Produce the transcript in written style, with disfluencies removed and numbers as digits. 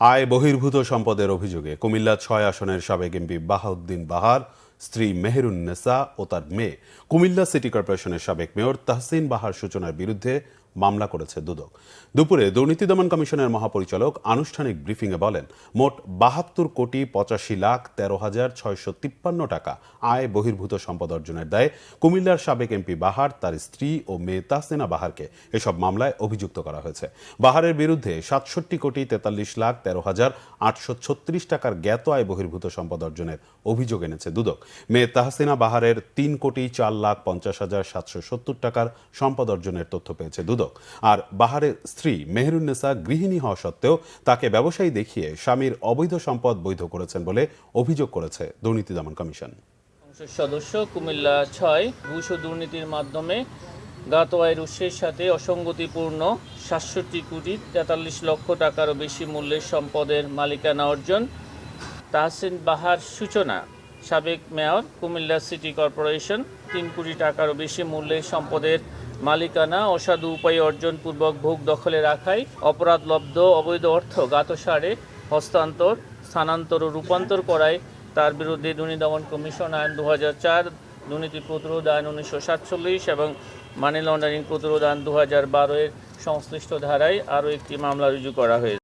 আয় বহির্ভূত সম্পদের অভিযোগে কুমিল্লা ৬ আসনের সাবেক এমপি বাহাউদ্দিন বাহার, স্ত্রী মেহেরুন্নেসা ও তার মেয়ে কুমিল্লা সিটি কর্পোরেশনের সাবেক মেয়র তাহসিন বাহার সূচনার বিরুদ্ধে মামলা করেছে দুদক। দুপুরে দুর্নীতি দমন কমিশনের মহাপরিচালক আনুষ্ঠানিক ব্রিফিংয়ে বলেন, মোট ৭২,৮৫,১৩,৬৫৩ টাকা আয় বহির্ভূত সম্পদ অর্জনের দায়ে কুমিল্লার সাবেক এমপি বাহার, তার স্ত্রী ও মেয়ে তাহসিনা বাহারকে এসব মামলায় অভিযুক্ত করা হয়েছে। বাহারের বিরুদ্ধে ৬৭,৪৩,৮৩৬ টাকার জ্ঞাত আয় বহির্ভূত সম্পদ অর্জনের অভিযোগ এনেছে দুদক। মেয়ে তাহসিনা বাহারের ৩,৪৫,৭৭০ টাকার সম্পদ অর্জনের তথ্য পেয়েছে দুদক। আর বাহারের স্ত্রী মেহেরুন্নেসা গৃহিণী হওয়া সত্ত্বেও তাকে ব্যবসায়ী দেখিয়ে স্বামীর অবৈধ সম্পদ বৈধ করেছেন বলে অভিযোগ করেছে দুর্নীতি দমন কমিশন। সংসদ সদস্য কুমিল্লা ৬ ঘুষ ও দুর্নীতির মাধ্যমে জ্ঞাত আয়ের উৎসের সাথে অসঙ্গতিপূর্ণ ৬৭,৪৩,০০,০০০ টাকারও বেশি মূল্যের সম্পদের মালিকানা অর্জন। তাহসিন বাহার সূচনা, সাবেক মেয়র কুমিল্লা সিটি কর্পোরেশন, ৩ কোটি টাকারও বেশি মূল্যের সম্পদের মালিকানা অসাধু উপায়ে অর্জনপূর্বক ভোগ দখলে রাখায় অপরাধলব্ধ অবৈধ অর্থ জ্ঞাতসারে হস্তান্তর, স্থানান্তর ও রূপান্তর করায় তার বিরুদ্ধে দুর্নীতি দমন কমিশন আইন ২০০৪, দুর্নীতি প্রতিরোধ আইন ১৯৪৭ এবং মানি লন্ডারিং প্রতিরোধ আইন ২০১২ এর সংশ্লিষ্ট ধারায় আরও একটি মামলা রুজু করা হয়েছে।